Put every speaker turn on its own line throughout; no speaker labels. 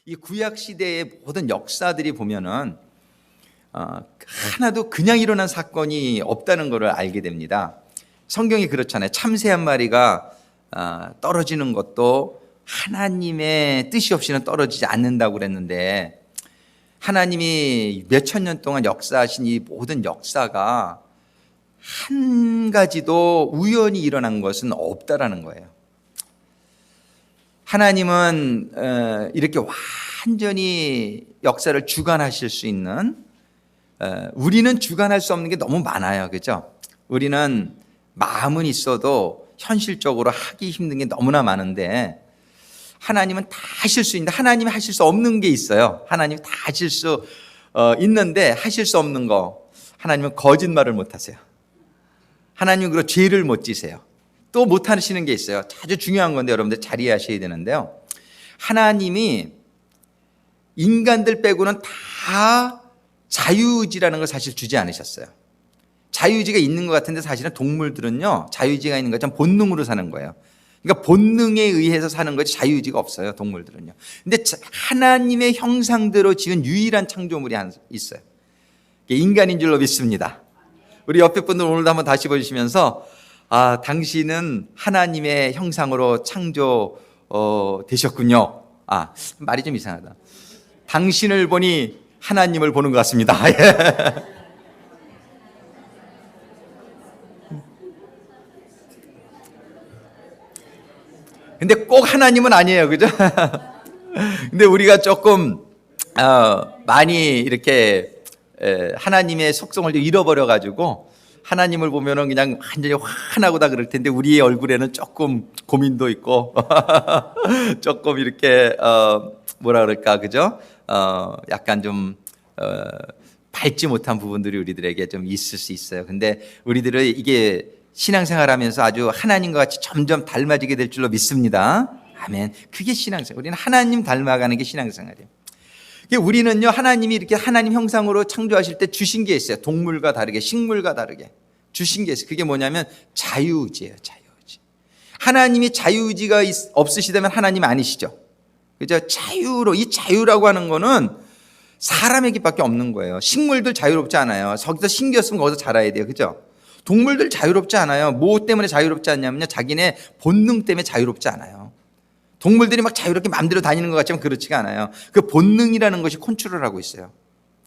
이 구약 시대의 모든 역사들이 보면은 하나도 그냥 일어난 사건이 없다는 것을 알게 됩니다. 성경이 그렇잖아요. 참새 한 마리가 떨어지는 것도 하나님의 뜻이 없이는 떨어지지 않는다고 그랬는데, 하나님이 몇천 년 동안 역사하신 이 모든 역사가 한 가지도 우연히 일어난 것은 없다라는 거예요. 하나님은 이렇게 완전히 역사를 주관하실 수 있는, 우리는 주관할 수 없는 게 너무 많아요. 그죠? 우리는 마음은 있어도 현실적으로 하기 힘든 게 너무나 많은데, 하나님은 다 하실 수 있는데 하나님이 하실 수 없는 게 있어요. 하나님이 다 하실 수 있는데 하실 수 없는 거, 하나님은 거짓말을 못 하세요. 하나님은 그리고 죄를 못 지세요. 또 못 하시는 게 있어요. 아주 중요한 건데 여러분들 잘 이해하셔야 되는데요, 하나님이 인간들 빼고는 다 자유의지라는 걸 사실 주지 않으셨어요. 자유의지가 있는 것 같은데 사실은 동물들은요, 자유의지가 있는 것처럼 본능으로 사는 거예요. 그러니까 본능에 의해서 사는 거지 자유의지가 없어요, 동물들은요. 근데 하나님의 형상대로 지은 유일한 창조물이 있어요. 인간인 줄로 믿습니다. 우리 옆에 분들 오늘도 한번 다시 보시면서, 당신은 하나님의 형상으로 창조 되셨군요. 말이 좀 이상하다. 당신을 보니 하나님을 보는 것 같습니다. 근데 꼭 하나님은 아니에요. 그죠? 근데 우리가 조금 많이 이렇게 하나님의 속성을 잃어버려 가지고 하나님을 보면은 그냥 완전히 환하고 다 그럴 텐데, 우리의 얼굴에는 조금 고민도 있고 조금 이렇게 뭐라 그럴까, 그죠? 약간 좀 밝지 못한 부분들이 우리들에게 좀 있을 수 있어요. 근데 우리들은 이게 신앙생활하면서 아주 하나님과 같이 점점 닮아지게 될 줄로 믿습니다. 아멘. 그게 신앙생활. 우리는 하나님 닮아가는 게 신앙생활이에요. 우리는요, 하나님이 이렇게 하나님 형상으로 창조하실 때 주신 게 있어요. 동물과 다르게, 식물과 다르게 주신 게 있어요. 그게 뭐냐면 자유의지예요. 자유의지. 하나님이 자유의지가 없으시다면 하나님 아니시죠. 그죠? 이 자유라고 하는 거는 사람에게밖에 없는 거예요. 식물들 자유롭지 않아요. 거기서 신겼으면 거기서 자라야 돼요. 그죠? 동물들 자유롭지 않아요. 뭐 때문에 자유롭지 않냐면요, 자기네 본능 때문에 자유롭지 않아요. 동물들이 막 자유롭게 마음대로 다니는 것 같지만 그렇지가 않아요. 그 본능이라는 것이 컨트롤하고 있어요.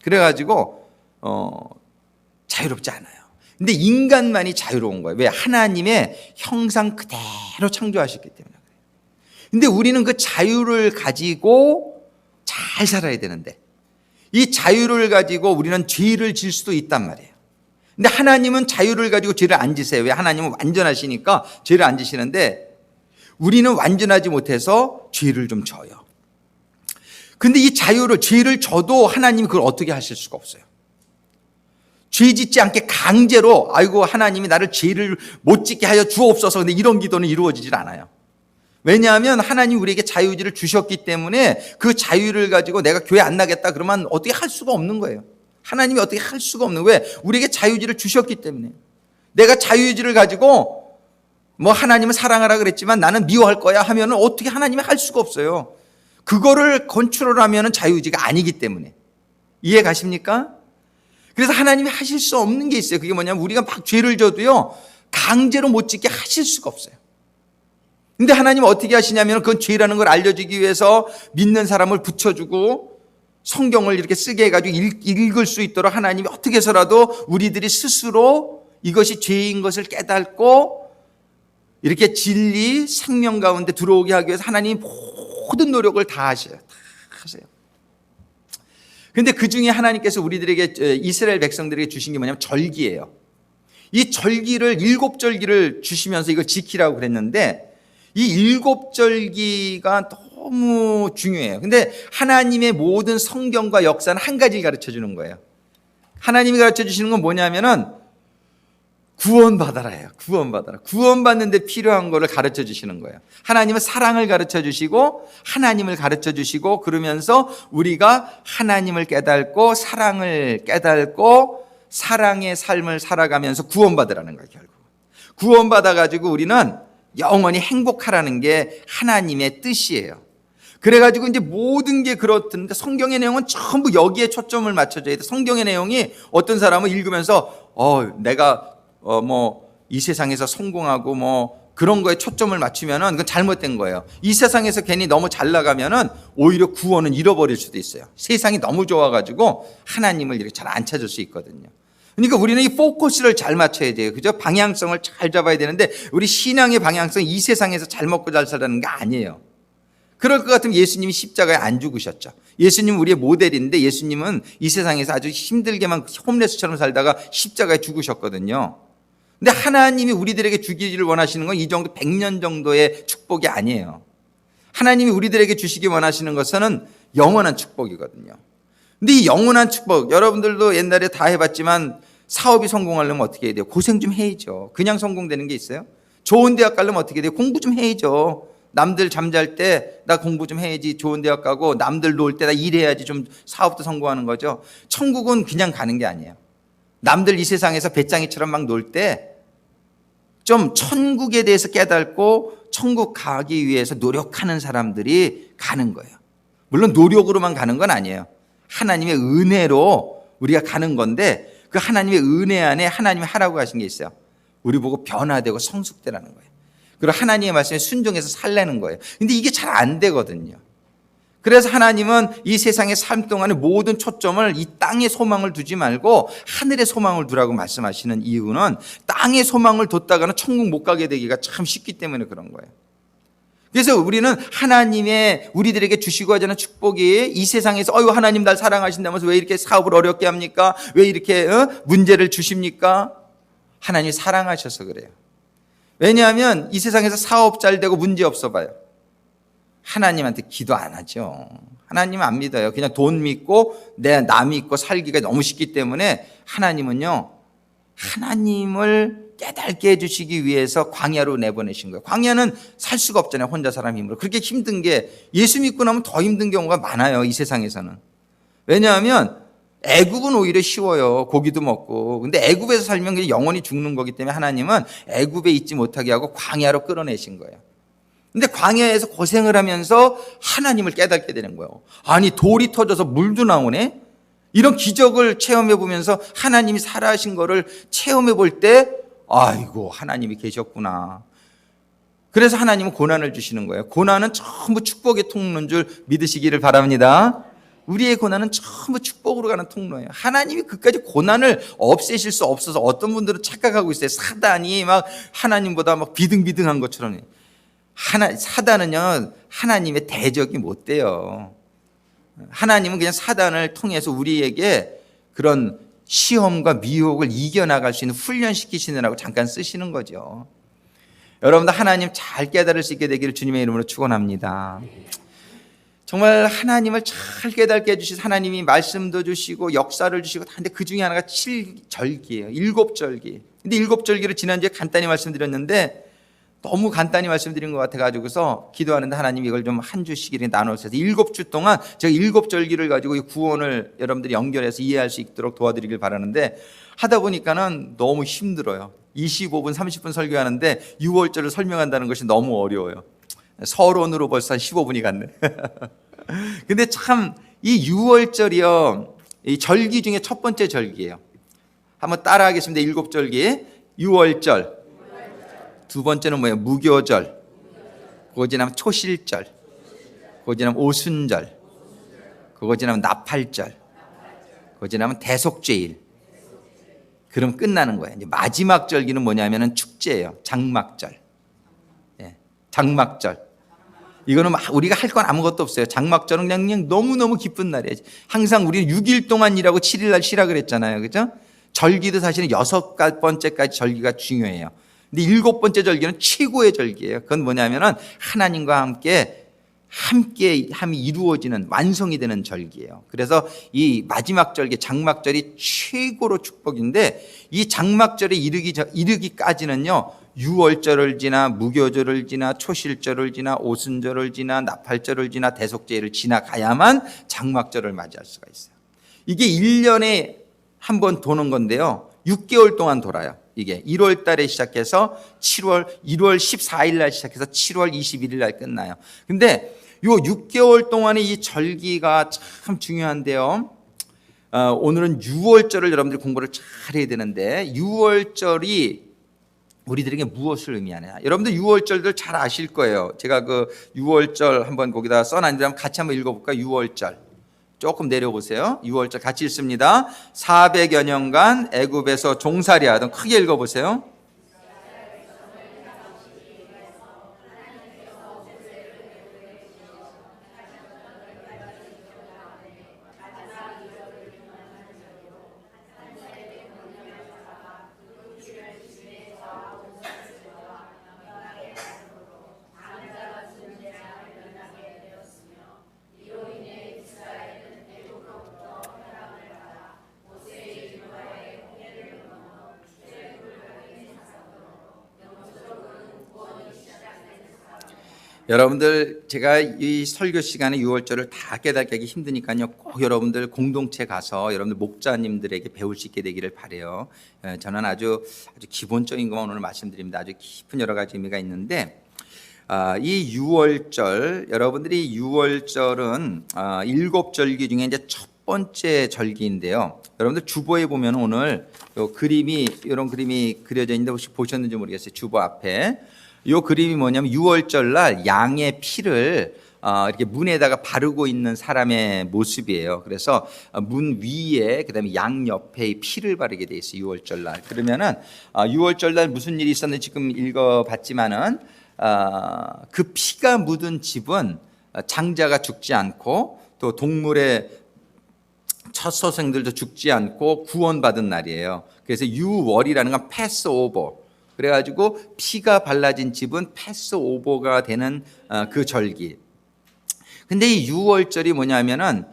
그래가지고 자유롭지 않아요. 근데 인간만이 자유로운 거예요. 왜? 하나님의 형상 그대로 창조하셨기 때문에 그래요. 근데 우리는 그 자유를 가지고 잘 살아야 되는데, 이 자유를 가지고 우리는 죄를 질 수도 있단 말이에요. 근데 하나님은 자유를 가지고 죄를 안 지세요. 왜? 하나님은 완전하시니까 죄를 안 지시는데, 우리는 완전하지 못해서 죄를 좀 져요. 근데 이 죄를 져도 하나님이 그걸 어떻게 하실 수가 없어요. 죄 짓지 않게 강제로, 아이고 하나님이 나를 죄를 못 짓게 하여 주옵소서, 근데 이런 기도는 이루어지질 않아요. 왜냐하면 하나님 우리에게 자유의지를 주셨기 때문에 그 자유를 가지고 내가 교회 안 나겠다 그러면 어떻게 할 수가 없는 거예요. 하나님이 어떻게 할 수가 없는 거예요. 왜? 우리에게 자유의지를 주셨기 때문에. 내가 자유의지를 가지고 뭐 하나님은 사랑하라 그랬지만 나는 미워할 거야 하면은 어떻게 하나님이 할 수가 없어요. 그거를 컨트롤하면은 자유의지가 아니기 때문에. 이해 가십니까? 그래서 하나님이 하실 수 없는 게 있어요. 그게 뭐냐면 우리가 막 죄를 져도요, 강제로 못 짓게 하실 수가 없어요. 근데 하나님은 어떻게 하시냐면, 그건 죄라는 걸 알려주기 위해서 믿는 사람을 붙여주고 성경을 이렇게 쓰게 해가지고 읽을 수 있도록 하나님이 어떻게 해서라도 우리들이 스스로 이것이 죄인 것을 깨닫고 이렇게 진리, 생명 가운데 들어오게 하기 위해서 하나님이 모든 노력을 다 하셔요. 다 하세요. 그런데 그 중에 하나님께서 우리들에게, 이스라엘 백성들에게 주신 게 뭐냐면 절기예요. 이 절기를, 7절기를 주시면서 이걸 지키라고 그랬는데, 이 7절기가 너무 중요해요. 근데 하나님의 모든 성경과 역사는 한 가지를 가르쳐 주는 거예요. 하나님이 가르쳐 주시는 건 뭐냐면은 구원받아라예요. 구원받아라. 구원받는 데 필요한 거를 가르쳐 주시는 거예요. 하나님은 사랑을 가르쳐 주시고 하나님을 가르쳐 주시고, 그러면서 우리가 하나님을 깨닫고 사랑을 깨닫고 사랑의 삶을 살아가면서 구원받으라는 거예요. 결국 구원받아 가지고 우리는 영원히 행복하라는 게 하나님의 뜻이에요. 그래가지고 이제 모든 게 그렇던데 성경의 내용은 전부 여기에 초점을 맞춰줘야 돼. 성경의 내용이 어떤 사람은 읽으면서 내가 이 세상에서 성공하고 그런 거에 초점을 맞추면은 그건 잘못된 거예요. 이 세상에서 괜히 너무 잘 나가면은 오히려 구원은 잃어버릴 수도 있어요. 세상이 너무 좋아가지고 하나님을 이렇게 잘 안 찾을 수 있거든요. 그러니까 우리는 이 포커스를 잘 맞춰야 돼요. 그죠? 방향성을 잘 잡아야 되는데 우리 신앙의 방향성이 이 세상에서 잘 먹고 잘 살라는 게 아니에요. 그럴 것 같으면 예수님이 십자가에 안 죽으셨죠. 예수님은 우리의 모델인데 예수님은 이 세상에서 아주 힘들게만 홈레스처럼 살다가 십자가에 죽으셨거든요. 근데 하나님이 우리들에게 주기를 원하시는 건 이 정도 100년 정도의 축복이 아니에요. 하나님이 우리들에게 주시기 원하시는 것은 영원한 축복이거든요. 근데 이 영원한 축복, 여러분들도 옛날에 다 해봤지만 사업이 성공하려면 어떻게 해야 돼요? 고생 좀 해야죠. 그냥 성공되는 게 있어요? 좋은 대학 가려면 어떻게 돼요? 공부 좀 해야죠. 남들 잠잘 때 나 공부 좀 해야지 좋은 대학 가고, 남들 놀 때 나 일해야지 좀 사업도 성공하는 거죠. 천국은 그냥 가는 게 아니에요. 남들 이 세상에서 배짱이처럼 막 놀 때 좀 천국에 대해서 깨닫고 천국 가기 위해서 노력하는 사람들이 가는 거예요. 물론 노력으로만 가는 건 아니에요. 하나님의 은혜로 우리가 가는 건데, 그 하나님의 은혜 안에 하나님이 하라고 하신 게 있어요. 우리 보고 변화되고 성숙되라는 거예요. 그리고 하나님의 말씀에 순종해서 살라는 거예요. 근데 이게 잘 안 되거든요. 그래서 하나님은 이 세상의 삶 동안에 모든 초점을 이 땅의 소망을 두지 말고 하늘의 소망을 두라고 말씀하시는 이유는, 땅의 소망을 뒀다가는 천국 못 가게 되기가 참 쉽기 때문에 그런 거예요. 그래서 우리는 하나님의 우리들에게 주시고 하자는 축복이 이 세상에서 하나님 날 사랑하신다면서 왜 이렇게 사업을 어렵게 합니까? 왜 이렇게 문제를 주십니까? 하나님이 사랑하셔서 그래요. 왜냐하면 이 세상에서 사업 잘 되고 문제 없어 봐요. 하나님한테 기도 안 하죠. 하나님 안 믿어요. 그냥 돈 믿고 나 믿고 살기가 너무 쉽기 때문에 하나님은요, 하나님을 깨닫게 해주시기 위해서 광야로 내보내신 거예요. 광야는 살 수가 없잖아요. 혼자 사람 힘으로. 그렇게 힘든 게, 예수 믿고 나면 더 힘든 경우가 많아요. 이 세상에서는. 왜냐하면 애굽은 오히려 쉬워요. 고기도 먹고. 근데 애굽에서 살면 그냥 영원히 죽는 거기 때문에 하나님은 애굽에 있지 못하게 하고 광야로 끌어내신 거예요. 근데 광야에서 고생을 하면서 하나님을 깨닫게 되는 거예요. 아니, 돌이 터져서 물도 나오네? 이런 기적을 체험해 보면서 하나님이 살아하신 거를 체험해 볼 때, 아이고, 하나님이 계셨구나. 그래서 하나님은 고난을 주시는 거예요. 고난은 전부 축복의 통로인 줄 믿으시기를 바랍니다. 우리의 고난은 전부 축복으로 가는 통로예요. 하나님이 그까지 고난을 없애실 수 없어서 어떤 분들은 착각하고 있어요. 사단이 막 하나님보다 막 비등비등한 것처럼. 사단은요, 하나님의 대적이 못 돼요. 하나님은 그냥 사단을 통해서 우리에게 그런 시험과 미혹을 이겨나갈 수 있는 훈련시키시느라고 잠깐 쓰시는 거죠. 여러분들 하나님 잘 깨달을 수 있게 되기를 주님의 이름으로 축원합니다. 정말 하나님을 잘 깨닫게 해주신 하나님이 말씀도 주시고 역사를 주시고 다, 근데 그 중에 하나가 7절기예요. 7절기. 근데 7절기를 지난주에 간단히 말씀드렸는데 너무 간단히 말씀드린 것 같아가지고서 기도하는데 하나님 이걸 좀 한 주씩 이렇게 나눠서 7주 동안 제가 7절기를 가지고 이 구원을 여러분들이 연결해서 이해할 수 있도록 도와드리길 바라는데, 하다 보니까는 너무 힘들어요. 25분, 30분 설교하는데 6월절을 설명한다는 것이 너무 어려워요. 서론으로 벌써 한 15분이 갔네. 근데 참 이 6월절이요, 이 절기 중에 첫 번째 절기예요. 한번 따라 하겠습니다. 7절기 6월절. 두 번째는 뭐예요? 무교절. 그거 지나면 초실절. 그거 지나면 오순절. 그거 지나면 나팔절. 그거 지나면 대속죄일. 그럼 끝나는 거예요. 이제 마지막 절기는 뭐냐면은 축제예요. 장막절. 예, 장막절. 이거는 우리가 할 건 아무것도 없어요. 장막절은 그냥 너무너무 기쁜 날이에요. 항상 우리는 6일 동안 일하고 7일 날 쉬라 그랬잖아요. 그죠? 절기도 사실은 6번째까지 절기가 중요해요. 근데 7번째 절기는 최고의 절기예요. 그건 뭐냐면은 하나님과 함께 함이 이루어지는, 완성이 되는 절기예요. 그래서 이 마지막 절기, 장막절이 최고로 축복인데, 이 장막절에 이르기까지는요, 6월절을 지나 무교절을 지나 초실절을 지나 오순절을 지나 나팔절을 지나 대속죄를 지나가야만 장막절을 맞이할 수가 있어요. 이게 1년에 한 번 도는 건데요, 6개월 동안 돌아요. 이게 1월 달에 시작해서 1월 14일 날 시작해서 7월 21일 날 끝나요. 근데 요 6개월 동안의 이 절기가 참 중요한데요. 오늘은 6월절을 여러분들이 공부를 잘 해야 되는데 6월절이 우리들에게 무엇을 의미하냐? 여러분들 6월절들 잘 아실 거예요. 제가 그 6월절 한번 거기다 써놨는데 같이 한번 읽어볼까요? 6월절 조금 내려보세요. 6월절 같이 읽습니다. 400여 년간 애굽에서 종살이 하던, 크게 읽어보세요. 여러분들 제가 이 설교 시간에 6월절을 다 깨닫기 하기 힘드니까요. 꼭 여러분들 공동체 가서 여러분들 목자님들에게 배울 수 있게 되기를 바라요. 저는 아주 기본적인 것만 오늘 말씀드립니다. 아주 깊은 여러 가지 의미가 있는데 이 6월절, 여러분들이 6월절은 7절기 중에 이제 첫 번째 절기인데요. 여러분들 주보에 보면 오늘 요 그림이, 이런 그림이 그려져 있는데 혹시 보셨는지 모르겠어요. 주보 앞에. 이 그림이 뭐냐면 6월절 날 양의 피를 이렇게 문에다가 바르고 있는 사람의 모습이에요. 그래서 문 위에 그다음에 양 옆에 피를 바르게 돼 있어요. 6월절 날. 그러면은 6월절 날 무슨 일이 있었는지 지금 읽어봤지만은 그 피가 묻은 집은 장자가 죽지 않고 또 동물의 첫 소생들도 죽지 않고 구원받은 날이에요. 그래서 6월이라는 건 패스오버. 그래가지고 피가 발라진 집은 패스오버가 되는 그 절기. 근데 이 6월절이 뭐냐면은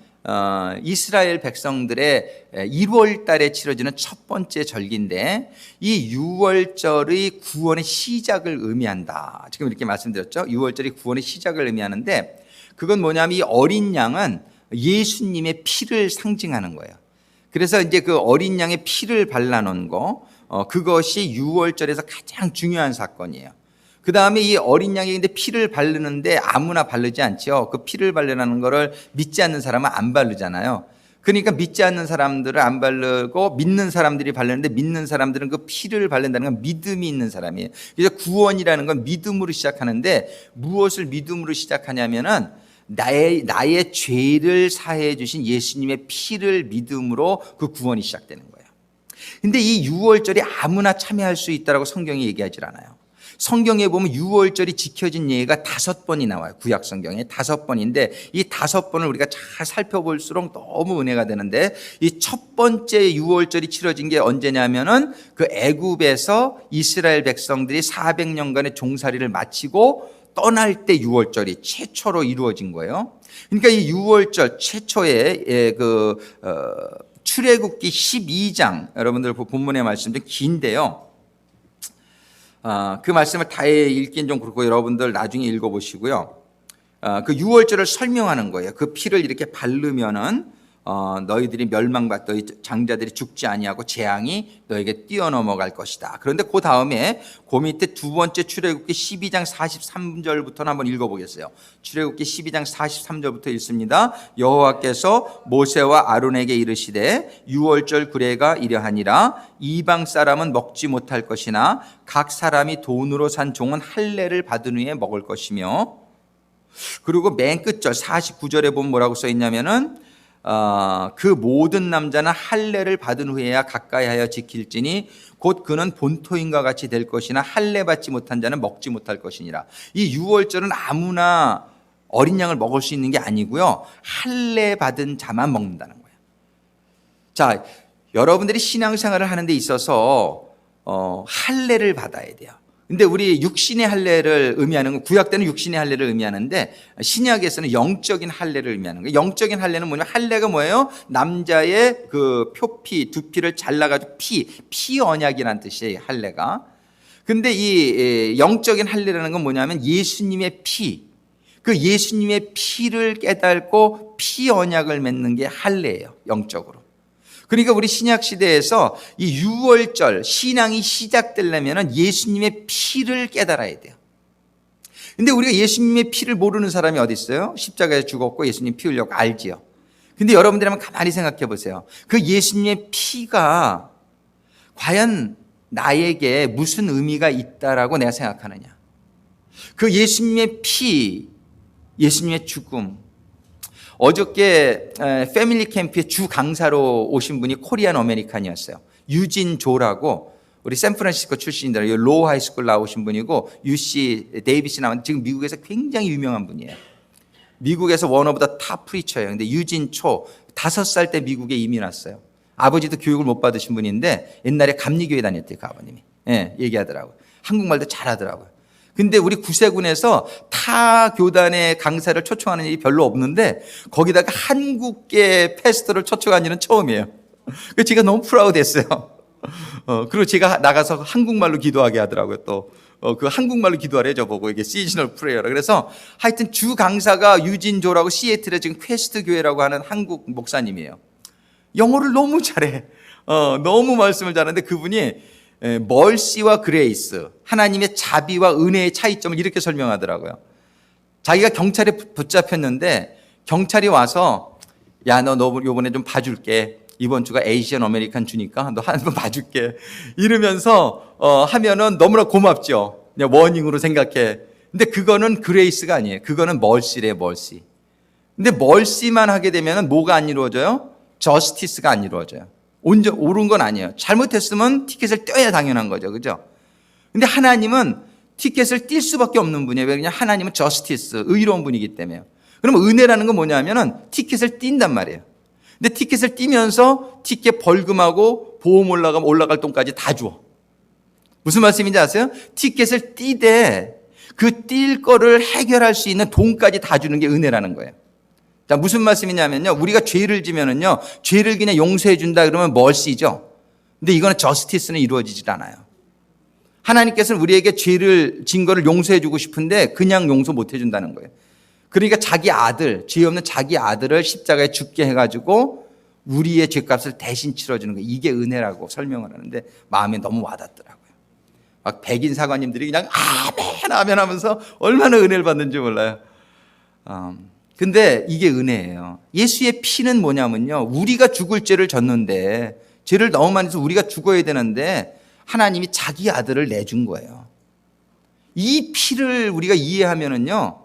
이스라엘 백성들의 1월 달에 치러지는 첫 번째 절기인데 이 6월절의 구원의 시작을 의미한다. 지금 이렇게 말씀드렸죠. 6월절이 구원의 시작을 의미하는데 그건 뭐냐면 이 어린 양은 예수님의 피를 상징하는 거예요. 그래서 이제 그 어린 양의 피를 발라놓은 거, 그것이 6월절에서 가장 중요한 사건이에요. 그 다음에 이 어린 양이 근데 피를 바르는데 아무나 바르지 않죠. 그 피를 바르라는 거를 믿지 않는 사람은 안 바르잖아요. 그러니까 믿지 않는 사람들을 안 바르고 믿는 사람들이 바르는데 믿는 사람들은 그 피를 바른다는 건 믿음이 있는 사람이에요. 그래서 구원이라는 건 믿음으로 시작하는데 무엇을 믿음으로 시작하냐면은 나의 죄를 사해 주신 예수님의 피를 믿음으로 그 구원이 시작되는 거예요. 근데 이 6월절이 아무나 참여할 수 있다라고 성경이 얘기하지 않아요. 성경에 보면 6월절이 지켜진 예가 5번이 나와요. 구약 성경에 5번인데 이 5번을 우리가 잘 살펴볼수록 너무 은혜가 되는데 이 첫 번째 6월절이 치러진 게 언제냐면은 그 애굽에서 이스라엘 백성들이 400년간의 종살이를 마치고 떠날 때 6월절이 최초로 이루어진 거예요. 그러니까 이 6월절 최초의 출애굽기 12장, 여러분들 본문의 말씀 좀 긴데요. 그 말씀을 다 읽긴 좀 그렇고 여러분들 나중에 읽어보시고요. 그 6월절을 설명하는 거예요. 그 피를 이렇게 바르면은 너희들이 너희 장자들이 죽지 아니하고 재앙이 너에게 뛰어넘어갈 것이다. 그런데 그 다음에 그 밑에 두 번째 출애굽기 12장 43절부터는 한번 읽어보겠어요. 출애굽기 12장 43절부터 읽습니다. 여호와께서 모세와 아론에게 이르시되 6월절 규례가 이러하니라. 이방 사람은 먹지 못할 것이나 각 사람이 돈으로 산 종은 할례를 받은 후에 먹을 것이며, 그리고 맨 끝절 49절에 보면 뭐라고 써 있냐면은 그 모든 남자는 할례를 받은 후에야 가까이하여 지킬지니 곧 그는 본토인과 같이 될 것이나 할례 받지 못한 자는 먹지 못할 것이니라. 이 6월절은 아무나 어린 양을 먹을 수 있는 게 아니고요. 할례 받은 자만 먹는다는 거예요. 자, 여러분들이 신앙생활을 하는 데 있어서 할례를 받아야 돼요. 근데 우리 육신의 할례를 의미하는 건, 구약 때는 육신의 할례를 의미하는데 신약에서는 영적인 할례를 의미하는 거예요. 영적인 할례는 뭐냐면, 할례가 뭐예요? 남자의 그 표피, 두피를 잘라가지고 피 언약이라는 뜻이에요, 할례가. 근데 이 영적인 할례라는 건 뭐냐면 예수님의 피, 그 예수님의 피를 깨닫고 피 언약을 맺는 게 할례예요, 영적으로. 그러니까 우리 신약 시대에서 이 6월절 신앙이 시작되려면 예수님의 피를 깨달아야 돼요. 근데 우리가 예수님의 피를 모르는 사람이 어디 있어요? 십자가에 죽었고 예수님 피 흘렸고 알지요. 근데 여러분들이 한번 가만히 생각해 보세요. 그 예수님의 피가 과연 나에게 무슨 의미가 있다라고 내가 생각하느냐. 그 예수님의 피, 예수님의 죽음. 어저께 패밀리 캠프에 주 강사로 오신 분이 코리안 아메리칸이었어요. 유진 조라고 우리 샌프란시스코 출신인데 로우 하이스쿨 나오신 분이고 UC 데이비스 나온 지금 미국에서 굉장히 유명한 분이에요. 미국에서 원 오브 더 탑 프리처예요. 근데 유진 초 5살 때 미국에 이민 왔어요. 아버지도 교육을 못 받으신 분인데 옛날에 감리교회 다녔대요. 그 아버님이. 예, 얘기하더라고요. 한국말도 잘하더라고요. 근데 우리 구세군에서 타 교단의 강사를 초청하는 일이 별로 없는데 거기다가 한국계 패스터를 초청한 일은 처음이에요. 그래서 제가 너무 프라우드했어요. 그리고 제가 나가서 한국말로 기도하게 하더라고요. 또 그 한국말로 기도하래 저보고 이게 시즈널 프레이어라. 그래서 하여튼 주 강사가 유진조라고 시애틀에 지금 퀘스트 교회라고 하는 한국 목사님이에요. 영어를 너무 잘해. 너무 말씀을 잘하는데 그분이 멀시와 그레이스, 하나님의 자비와 은혜의 차이점을 이렇게 설명하더라고요. 자기가 경찰에 붙잡혔는데 경찰이 와서 야, 너 요번에 좀 봐줄게. 이번 주가 에이시안 아메리칸 주니까 너 한 번 봐줄게. 이러면서 하면은 너무나 고맙죠. 그냥 워닝으로 생각해. 근데 그거는 그레이스가 아니에요. 그거는 멀시래, 멀시. 근데 멀시만 하게 되면 뭐가 안 이루어져요? 저스티스가 안 이루어져요. 옳은 건 아니에요. 잘못했으면 티켓을 떼야 당연한 거죠. 그죠? 근데 하나님은 티켓을 뛸 수밖에 없는 분이에요. 왜냐하면 하나님은 저스티스, 의로운 분이기 때문에요. 그러면 은혜라는 건 뭐냐면은 티켓을 띈단 말이에요. 근데 티켓을 띄면서 티켓 벌금하고 보험 올라갈 돈까지 다 줘. 무슨 말씀인지 아세요? 티켓을 띄되 그 뛸 거를 해결할 수 있는 돈까지 다 주는 게 은혜라는 거예요. 자, 무슨 말씀이냐면요. 우리가 죄를 지면은요. 죄를 그냥 용서해 준다 그러면 멀시죠. 근데 이거는 저스티스는 이루어지질 않아요. 하나님께서는 우리에게 죄를 진 거를 용서해 주고 싶은데 그냥 용서 못 해 준다는 거예요. 그러니까 자기 아들, 죄 없는 자기 아들을 십자가에 죽게 해가지고 우리의 죄값을 대신 치러주는 거예요. 이게 은혜라고 설명을 하는데 마음에 너무 와닿더라고요. 막 백인 사관님들이 그냥 아멘 아멘 하면서 얼마나 은혜를 받는지 몰라요. 근데 이게 은혜예요. 예수의 피는 뭐냐면요. 우리가 죽을 죄를 졌는데 죄를 너무 많이 해서 우리가 죽어야 되는데 하나님이 자기 아들을 내준 거예요. 이 피를 우리가 이해하면은요.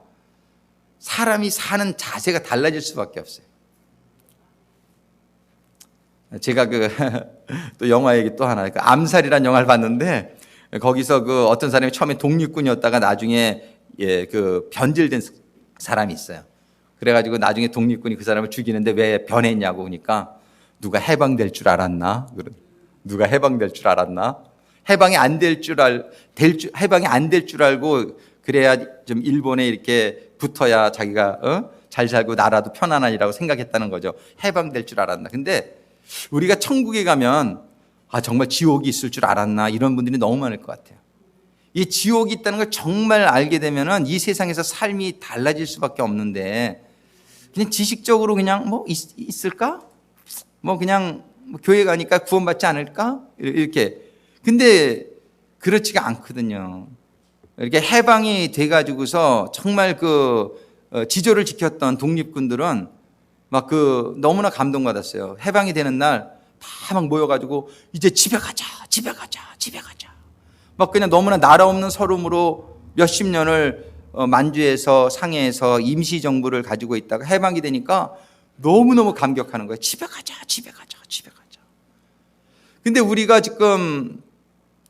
사람이 사는 자세가 달라질 수밖에 없어요. 제가 또 영화 얘기 또 하나, 암살이라는 영화를 봤는데 거기서 어떤 사람이 처음에 독립군이었다가 나중에 변질된 사람이 있어요. 그래가지고 나중에 독립군이 그 사람을 죽이는데 왜 변했냐고 하니까 누가 해방될 줄 알았나? 누가 해방될 줄 알았나? 해방이 안 될 줄 알고 그래야 좀 일본에 이렇게 붙어야 자기가 잘 살고 나라도 편안하리라고 생각했다는 거죠. 해방될 줄 알았나. 근데 우리가 천국에 가면 정말 지옥이 있을 줄 알았나 이런 분들이 너무 많을 것 같아요. 이 지옥이 있다는 걸 정말 알게 되면은 이 세상에서 삶이 달라질 수밖에 없는데 그냥 지식적으로 그냥 있을까? 그냥 교회 가니까 구원받지 않을까? 이렇게. 근데 그렇지가 않거든요. 이렇게 해방이 돼가지고서 정말 지조를 지켰던 독립군들은 너무나 감동받았어요. 해방이 되는 날 다 모여가지고 이제 집에 가자. 그냥 너무나 나라 없는 서름으로 몇십 년을 만주에서 상해에서 임시정부를 가지고 있다가 해방이 되니까 너무너무 감격하는 거예요. 집에 가자. 근데 우리가 지금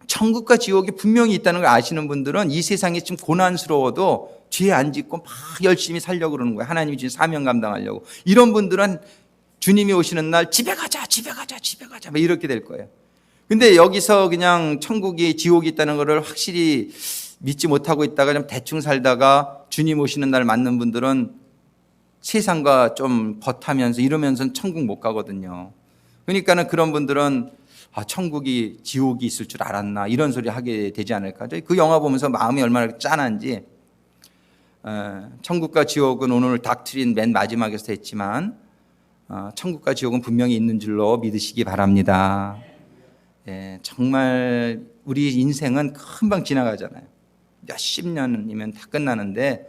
천국과 지옥이 분명히 있다는 걸 아시는 분들은 이 세상이 좀 고난스러워도 죄 안 짓고 막 열심히 살려고 그러는 거예요. 하나님이 주신 사명 감당하려고. 이런 분들은 주님이 오시는 날 집에 가자. 이렇게 될 거예요. 근데 여기서 그냥 천국이 지옥이 있다는 것을 확실히 믿지 못하고 있다가 좀 대충 살다가 주님 오시는 날 맞는 분들은 세상과 좀 벗하면서 이러면서는 천국 못 가거든요. 그러니까는 그런 분들은 천국이 지옥이 있을 줄 알았나 이런 소리 하게 되지 않을까. 그 영화 보면서 마음이 얼마나 짠한지. 천국과 지옥은 오늘 닥트린 맨 마지막에서 했지만 천국과 지옥은 분명히 있는 줄로 믿으시기 바랍니다. 정말 우리 인생은 금방 지나가잖아요. 몇십 년이면 다 끝나는데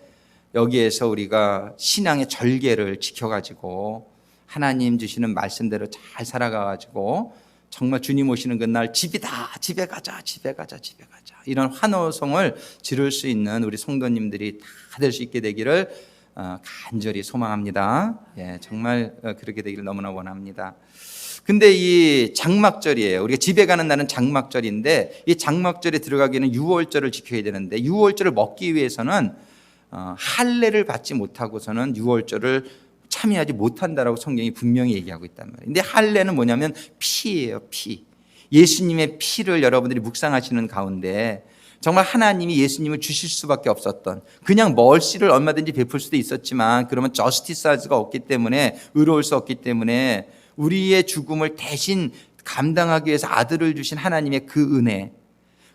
여기에서 우리가 신앙의 절개를 지켜가지고 하나님 주시는 말씀대로 잘 살아가가지고 정말 주님 오시는 그날 집이다, 집에 가자, 집에 가자, 집에 가자, 이런 환호성을 지를 수 있는 우리 성도님들이 다 될 수 있게 되기를 간절히 소망합니다. 예, 정말 그렇게 되기를 너무나 원합니다. 근데 이 장막절이에요. 우리가 집에 가는 날은 장막절인데 이 장막절에 들어가기에는 유월절을 지켜야 되는데 유월절을 먹기 위해서는 할례를 받지 못하고서는 유월절을 참여하지 못한다라고 성경이 분명히 얘기하고 있단 말이에요. 근데 할례는 뭐냐면 피예요, 피. 예수님의 피를 여러분들이 묵상하시는 가운데 정말 하나님이 예수님을 주실 수밖에 없었던, 그냥 멀씨를 얼마든지 베풀 수도 있었지만 그러면 저스티스가 없기 때문에, 의로울 수 없기 때문에 우리의 죽음을 대신 감당하기 위해서 아들을 주신 하나님의 그 은혜,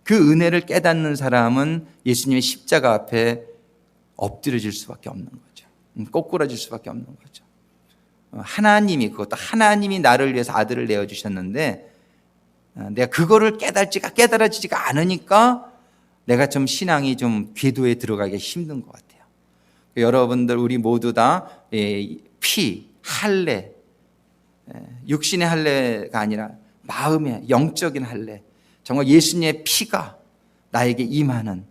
그 은혜를 깨닫는 사람은 예수님의 십자가 앞에 엎드려질 수밖에 없는 거죠. 꼬꾸라질 수밖에 없는 거죠. 하나님이, 그것도 하나님이 나를 위해서 아들을 내어주셨는데 내가 그거를 깨달아지지가 않으니까 내가 좀 신앙이 좀 궤도에 들어가기가 힘든 것 같아요. 여러분들 우리 모두 다 피, 할례, 육신의 할례가 아니라 마음의 영적인 할례, 정말 예수님의 피가 나에게 임하는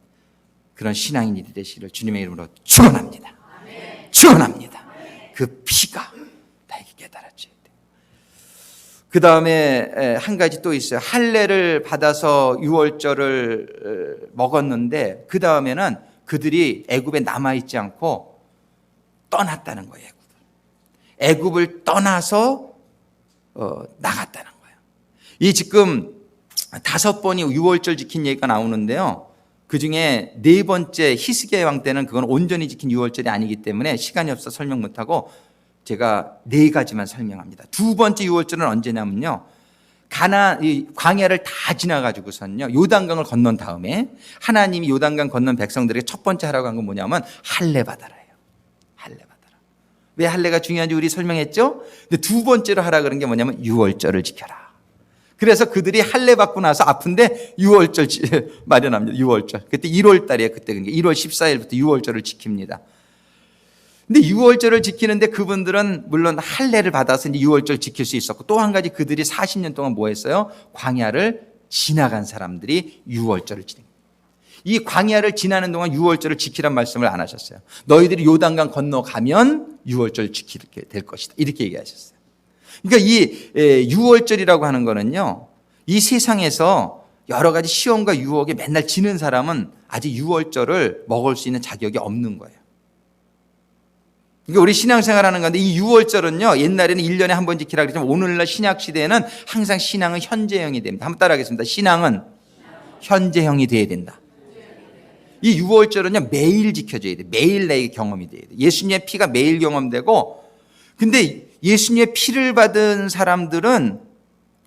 그런 신앙인이 되시기를 주님의 이름으로 축원합니다. 축원합니다. 그 피가 나에게 깨달아져야 돼요. 그 다음에 한 가지 또 있어요. 할례를 받아서 유월절을 먹었는데 그 다음에는 그들이 애굽에 남아있지 않고 떠났다는 거예요. 애굽을 떠나서 나갔다는 거예요. 이 지금 5번이 유월절 지킨 얘기가 나오는데요. 그 중에 4번째 히스기야 왕 때는 그건 온전히 지킨 유월절이 아니기 때문에 시간이 없어 설명 못하고 제가 4가지만 설명합니다. 2번째 유월절은 언제냐면요. 이 광야를 다 지나가지고선요. 요단강을 건넌 다음에 하나님이 요단강 건넌 백성들에게 첫 번째 하라고 한 건 뭐냐면 할례 받아라예요. 할례 받아라. 왜 할례가 중요한지 우리 설명했죠? 근데 2번째로 하라 그런 게 뭐냐면 유월절을 지켜라. 그래서 그들이 할례 받고 나서 아픈데 유월절 마련합니다. 유월절. 그때 1월 달이에요. 그때 1월 14일부터 유월절을 지킵니다. 근데 유월절을 지키는데 그분들은 물론 할례를 받아서 이제 유월절 지킬 수 있었고 또 한 가지 그들이 40년 동안 뭐 했어요? 광야를 지나간 사람들이 유월절을 지냅니다. 이 광야를 지나는 동안 유월절을 지키란 말씀을 안 하셨어요. 너희들이 요단강 건너가면 유월절 지키게 될 것이다. 이렇게 얘기하셨어요. 그러니까 이 유월절이라고 하는 거는요, 이 세상에서 여러 가지 시험과 유혹에 맨날 지는 사람은 아직 유월절을 먹을 수 있는 자격이 없는 거예요. 그러니까 우리 신앙생활하는 건데 이 유월절은요, 옛날에는 1년에 한 번 지키라 그랬지만 오늘날 신약시대에는 항상 신앙은 현재형이 됩니다. 한번 따라하겠습니다. 신앙은 현재형이 돼야 된다. 이 유월절은요, 매일 지켜져야 돼. 매일 내 경험이 돼야 돼. 예수님의 피가 매일 경험되고, 근데 예수님의 피를 받은 사람들은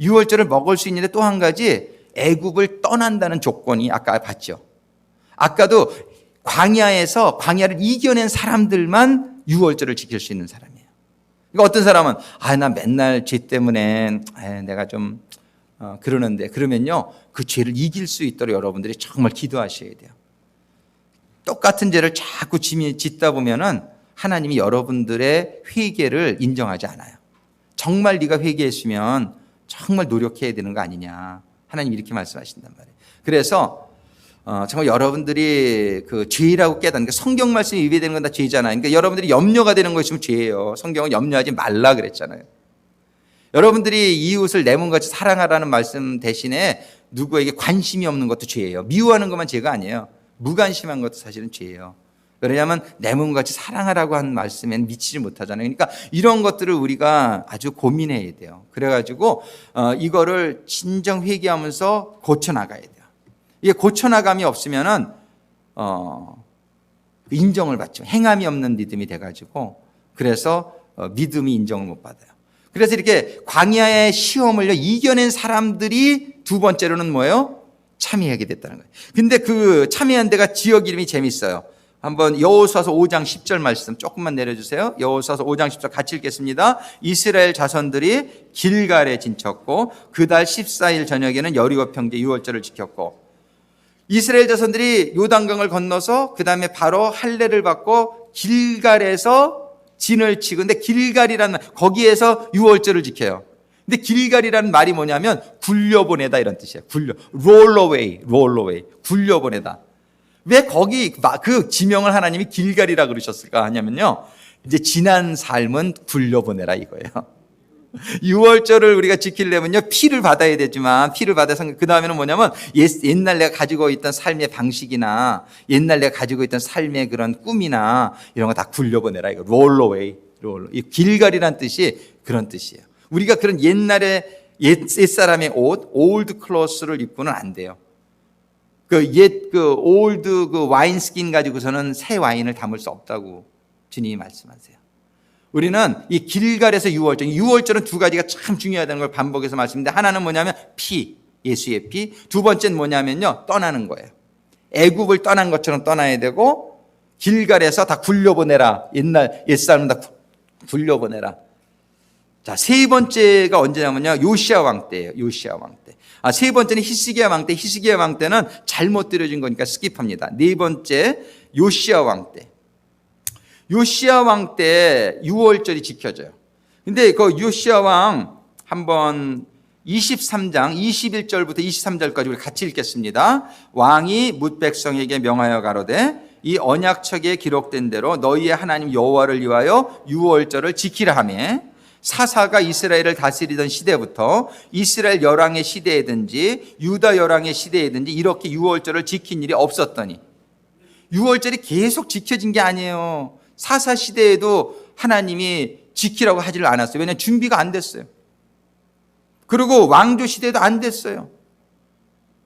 유월절을 먹을 수 있는데 또 한 가지 애굽을 떠난다는 조건이 아까 봤죠. 아까도 광야에서 광야를 이겨낸 사람들만 유월절을 지킬 수 있는 사람이에요. 그러니까 어떤 사람은 나 맨날 죄 때문에 내가 좀 그러는데 그러면요 그 죄를 이길 수 있도록 여러분들이 정말 기도하셔야 돼요. 똑같은 죄를 자꾸 짓다 보면은 하나님이 여러분들의 회개를 인정하지 않아요. 정말 네가 회개했으면 정말 노력해야 되는 거 아니냐. 하나님 이렇게 말씀하신단 말이에요. 그래서 정말 여러분들이 그 죄라고 깨닫는 게 성경 말씀이 위배되는 건 다 죄잖아요. 그러니까 여러분들이 염려가 되는 거 있으면 죄예요. 성경은 염려하지 말라 그랬잖아요. 여러분들이 이웃을 내 몸같이 사랑하라는 말씀 대신에 누구에게 관심이 없는 것도 죄예요. 미워하는 것만 죄가 아니에요. 무관심한 것도 사실은 죄예요. 왜냐하면 내 몸같이 사랑하라고 한 말씀엔 미치지 못하잖아요. 그러니까 이런 것들을 우리가 아주 고민해야 돼요. 그래가지고 이거를 진정 회개하면서 고쳐나가야 돼요. 이게 고쳐나감이 없으면은 인정을 받죠. 행함이 없는 믿음이 돼가지고 그래서 믿음이 인정을 못 받아요. 그래서 이렇게 광야의 시험을 이겨낸 사람들이 두 번째로는 뭐예요? 참여하게 됐다는 거예요. 근데 그 참여한 데가 지역 이름이 재밌어요. 한번 여호수아서 5장 10절 말씀 조금만 내려주세요. 여호수아서 5장 10절 같이 읽겠습니다. 이스라엘 자손들이 길갈에 진쳤고 그달 14일 저녁에는 여리고 평지 유월절을 지켰고 이스라엘 자손들이 요단강을 건너서 그 다음에 바로 할례를 받고 길갈에서 진을 치고, 근데 길갈이라는 거기에서 유월절을 지켜요. 근데 길갈이라는 말이 뭐냐면 굴려보내다 이런 뜻이에요. roll away, 굴려보내다. 왜 거기 그 지명을 하나님이 길갈이라 그러셨을까 하냐면요, 이제 지난 삶은 굴려보내라 이거예요. 유월절을 우리가 지키려면요, 피를 받아야 되지만, 피를 받아서 그 다음에는 뭐냐면 옛날 내가 가지고 있던 삶의 방식이나 옛날 내가 가지고 있던 삶의 그런 꿈이나 이런 거 다 굴려보내라 이거. roll away. 이 길갈이란 뜻이 그런 뜻이에요. 우리가 그런 옛날에 옛사람의 옷, old clothes를 입고는 안 돼요. old 와인스킨 가지고서는 새 와인을 담을 수 없다고 주님이 말씀하세요. 우리는 이 길갈에서 유월절은 두 가지가 참 중요하다는 걸 반복해서 말씀드리는데, 하나는 뭐냐면 피, 예수의 피. 두 번째는 뭐냐면요, 떠나는 거예요. 애굽을 떠난 것처럼 떠나야 되고, 길갈에서 다 굴려보내라. 옛사람은 다 굴려보내라. 자, 세 번째가 언제냐면요, 요시야 왕 때예요. 요시야 왕 때. 세 번째는 히스기야 왕 때. 히스기야 왕 때는 잘못 들여진 거니까 스킵합니다. 네 번째 요시야 왕 때. 요시야 왕 때 유월절이 지켜져요. 근데 그 요시야 왕 한번 23장 21절부터 23절까지 우리 같이 읽겠습니다. 왕이 뭇 백성에게 명하여 가로되 이 언약책에 기록된 대로 너희의 하나님 여호와를 위하여 유월절을 지키라 하며, 사사가 이스라엘을 다스리던 시대부터 이스라엘 열왕의 시대에든지 유다 열왕의 시대에든지 이렇게 유월절을 지킨 일이 없었더니, 유월절이 계속 지켜진 게 아니에요. 사사 시대에도 하나님이 지키라고 하지를 않았어요. 왜냐하면 준비가 안 됐어요. 그리고 왕조 시대도 안 됐어요.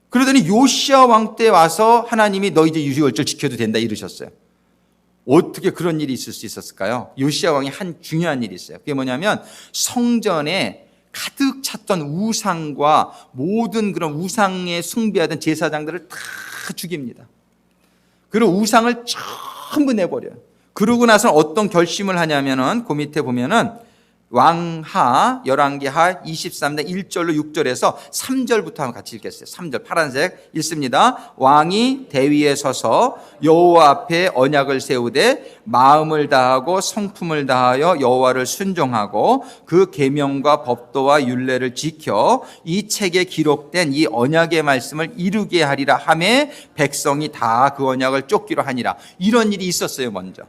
그러더니 요시야 왕 때 와서 하나님이 너 이제 유월절 지켜도 된다 이러셨어요. 어떻게 그런 일이 있을 수 있었을까요? 요시야 왕이 한 중요한 일이 있어요. 그게 뭐냐면 성전에 가득 찼던 우상과 모든 그런 우상에 숭배하던 제사장들을 다 죽입니다. 그리고 우상을 전부 내버려요. 그러고 나서 어떤 결심을 하냐면은 그 밑에 보면은 왕하 열왕기하 23장 1절로 6절에서 3절부터 한번 같이 읽겠어요. 3절 파란색 읽습니다. 왕이 대위에 서서 여호와 앞에 언약을 세우되 마음을 다하고 성품을 다하여 여호와를 순종하고 그 계명과 법도와 율례를 지켜 이 책에 기록된 이 언약의 말씀을 이루게 하리라 하매 백성이 다 그 언약을 쫓기로 하니라. 이런 일이 있었어요. 먼저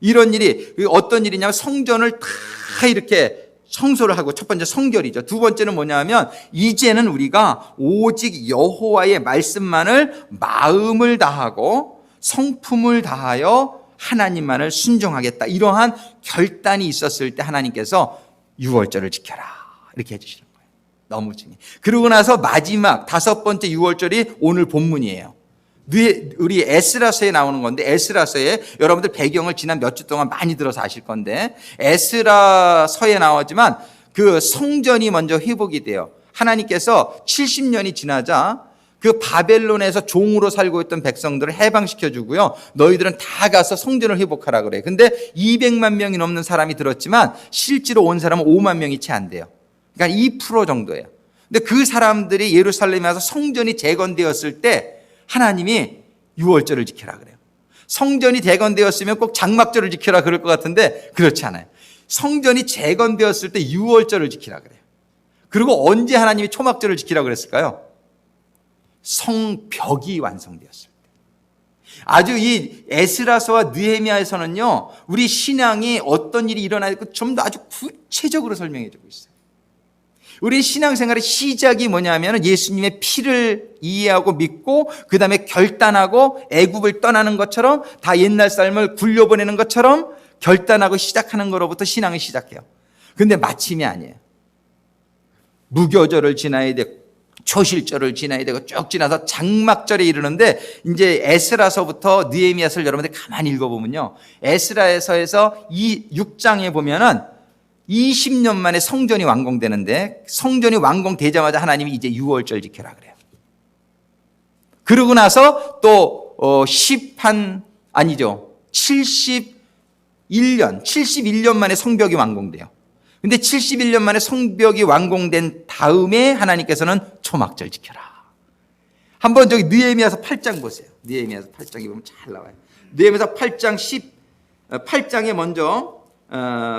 이런 일이 어떤 일이냐면 성전을 다 이렇게 청소를 하고, 첫 번째 성결이죠. 두 번째는 뭐냐면 이제는 우리가 오직 여호와의 말씀만을 마음을 다하고 성품을 다하여 하나님만을 순종하겠다. 이러한 결단이 있었을 때 하나님께서 유월절을 지켜라 이렇게 해주시는 거예요. 너무 중요해요. 그러고 나서 마지막 다섯 번째 유월절이 오늘 본문이에요. 우리 에스라서에 나오는 건데, 에스라서에 여러분들 배경을 지난 몇 주 동안 많이 들어서 아실 건데, 에스라서에 나오지만 그 성전이 먼저 회복이 돼요. 하나님께서 70년이 지나자 그 바벨론에서 종으로 살고 있던 백성들을 해방시켜 주고요, 너희들은 다 가서 성전을 회복하라 그래요. 근데 200만 명이 넘는 사람이 들었지만 실제로 온 사람은 5만 명이 채 안 돼요. 그러니까 2% 정도예요. 근데 그 사람들이 예루살렘에 와서 성전이 재건되었을 때 하나님이 유월절을 지켜라 그래요. 성전이 재건되었으면 꼭 장막절을 지켜라 그럴 것 같은데 그렇지 않아요. 성전이 재건되었을 때 유월절을 지키라 그래요. 그리고 언제 하나님이 초막절을 지키라 그랬을까요? 성벽이 완성되었을 때. 아주 이 에스라서와 느헤미야에서는요, 우리 신앙이 어떤 일이 일어나고 좀 더 아주 구체적으로 설명해 주고 있어요. 우리 신앙생활의 시작이 뭐냐면 예수님의 피를 이해하고 믿고 그 다음에 결단하고 애굽을 떠나는 것처럼, 다 옛날 삶을 굴려보내는 것처럼 결단하고 시작하는 거로부터 신앙이 시작해요. 근데 마침이 아니에요. 무교절을 지나야 되고 초실절을 지나야 되고 쭉 지나서 장막절에 이르는데, 이제 에스라서부터 느헤미야서를 여러분들 가만히 읽어보면요, 에스라에서에서 이 6장에 보면은 20년 만에 성전이 완공되는데, 성전이 완공되자마자 하나님이 이제 유월절 지켜라 그래요. 그러고 나서 또 71년 만에 성벽이 완공돼요. 근데 71년 만에 성벽이 완공된 다음에 하나님께서는 초막절 지켜라. 한번 저기 느헤미야서 8장 보세요. 느헤미야서 8장에 보면 잘 나와요. 느헤미야서 8장 8장에 먼저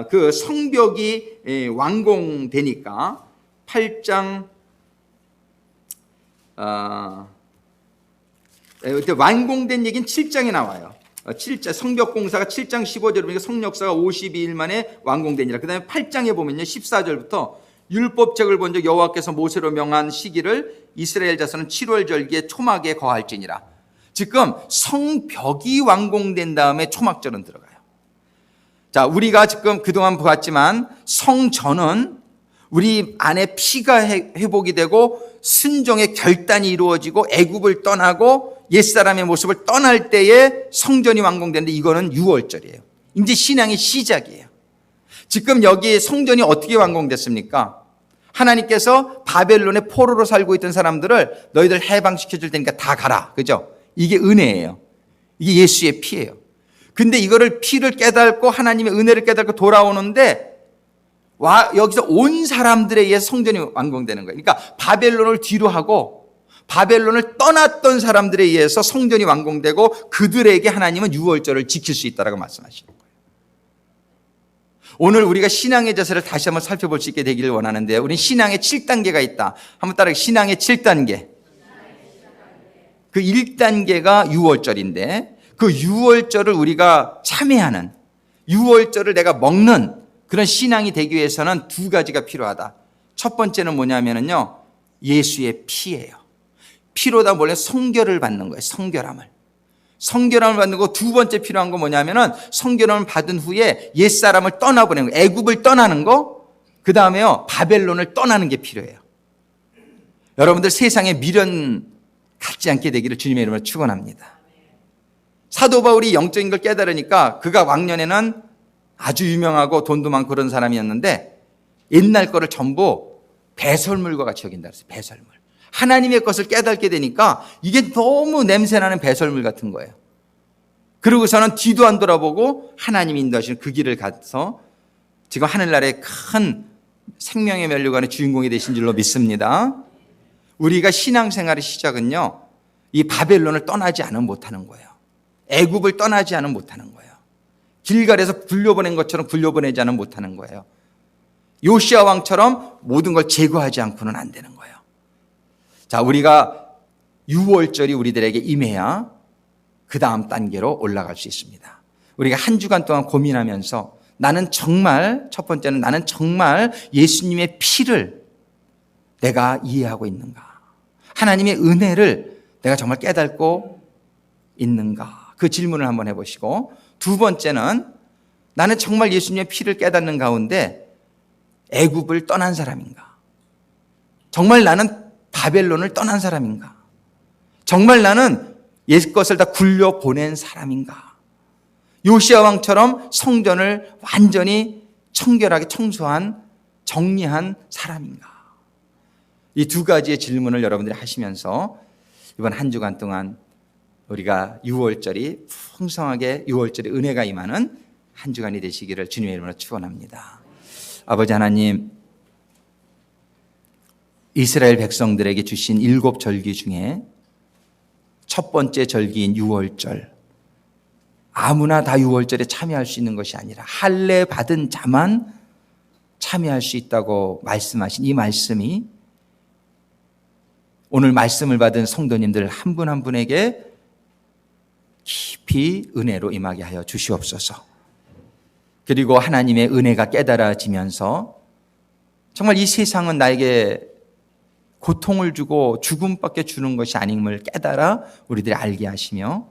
그 성벽이 완공되니까 8장 완공된 얘기는 7장에 나와요. 7장 성벽 공사가 7장 15절에 보니까 성역사가 52일 만에 완공되니라. 그다음에 8장에 보면요 14절부터 율법책을 본 적 여호와께서 모세로 명한 시기를 이스라엘 자손은 7월 절기에 초막에 거할지니라. 지금 성벽이 완공된 다음에 초막절은 들어가요. 자, 우리가 지금 그동안 보았지만 성전은 우리 안에 피가 회복이 되고 순종의 결단이 이루어지고 애굽을 떠나고 옛사람의 모습을 떠날 때에 성전이 완공되는데 이거는 6월절이에요. 이제 신앙의 시작이에요. 지금 여기 성전이 어떻게 완공됐습니까? 하나님께서 바벨론의 포로로 살고 있던 사람들을 너희들 해방시켜 줄 테니까 다 가라. 그죠? 이게 은혜예요. 이게 예수의 피예요. 근데 이거를 피를 깨닫고 하나님의 은혜를 깨닫고 돌아오는데 여기서 온 사람들에 의해 성전이 완공되는 거예요. 그러니까 바벨론을 뒤로 하고 바벨론을 떠났던 사람들에 의해서 성전이 완공되고 그들에게 하나님은 유월절을 지킬 수 있다라고 말씀하시는 거예요. 오늘 우리가 신앙의 자세를 다시 한번 살펴볼 수 있게 되기를 원하는데요. 우리는 신앙의 7단계가 있다. 한번 따라해. 신앙의 7단계. 그 1단계가 유월절인데 그 유월절을 우리가 참여하는, 유월절을 내가 먹는 그런 신앙이 되기 위해서는 두 가지가 필요하다. 첫 번째는 뭐냐면요, 예수의 피예요. 피로다 원래 성결을 받는 거예요. 성결함을 받는 거. 두 번째 필요한 건 뭐냐면은 성결함을 받은 후에 옛사람을 떠나보내는 거, 애굽을 떠나는 거, 그 다음에요 바벨론을 떠나는 게 필요해요. 여러분들 세상에 미련 갖지 않게 되기를 주님의 이름으로 축원합니다. 사도 바울이 영적인 걸 깨달으니까 그가 왕년에는 아주 유명하고 돈도 많고 그런 사람이었는데 옛날 거를 전부 배설물과 같이 여긴다 그랬어요. 배설물. 하나님의 것을 깨닫게 되니까 이게 너무 냄새나는 배설물 같은 거예요. 그러고서는 뒤도 안 돌아보고 하나님이 인도하시는 그 길을 가서 지금 하늘나라의 큰 생명의 면류관의 주인공이 되신 줄로 믿습니다. 우리가 신앙생활의 시작은요, 이 바벨론을 떠나지 않으면 못하는 거예요. 애굽을 떠나지 않으면 못하는 거예요. 길갈에서 굴려보낸 것처럼 굴려보내지 않으면 못하는 거예요. 요시아 왕처럼 모든 걸 제거하지 않고는 안 되는 거예요. 자, 우리가 6월절이 우리들에게 임해야 그 다음 단계로 올라갈 수 있습니다. 우리가 한 주간 동안 고민하면서 나는 정말, 첫 번째는 나는 정말 예수님의 피를 내가 이해하고 있는가? 하나님의 은혜를 내가 정말 깨닫고 있는가? 그 질문을 한번 해보시고, 두 번째는 나는 정말 예수님의 피를 깨닫는 가운데 애굽을 떠난 사람인가? 정말 나는 바벨론을 떠난 사람인가? 정말 나는 옛 것을 다 굴려보낸 사람인가? 요시아 왕처럼 성전을 완전히 청결하게 청소한, 정리한 사람인가? 이 두 가지의 질문을 여러분들이 하시면서 이번 한 주간 동안 우리가 6월절이 풍성하게 6월절의 은혜가 임하는 한 주간이 되시기를 주님의 이름으로 축원합니다. 아버지 하나님, 이스라엘 백성들에게 주신 7절기 중에 첫 번째 절기인 6월절, 아무나 다 6월절에 참여할 수 있는 것이 아니라 할례 받은 자만 참여할 수 있다고 말씀하신 이 말씀이 오늘 말씀을 받은 성도님들 한 분 한 분에게 깊이 은혜로 임하게 하여 주시옵소서. 그리고 하나님의 은혜가 깨달아지면서 정말 이 세상은 나에게 고통을 주고 죽음밖에 주는 것이 아님을 깨달아 우리들이 알게 하시며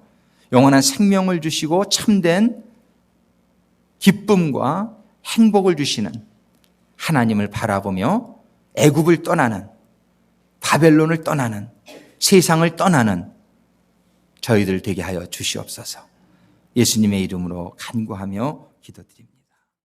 영원한 생명을 주시고 참된 기쁨과 행복을 주시는 하나님을 바라보며 애굽을 떠나는, 바벨론을 떠나는, 세상을 떠나는 저희들 되게 하여 주시옵소서. 예수님의 이름으로 간구하며 기도드립니다.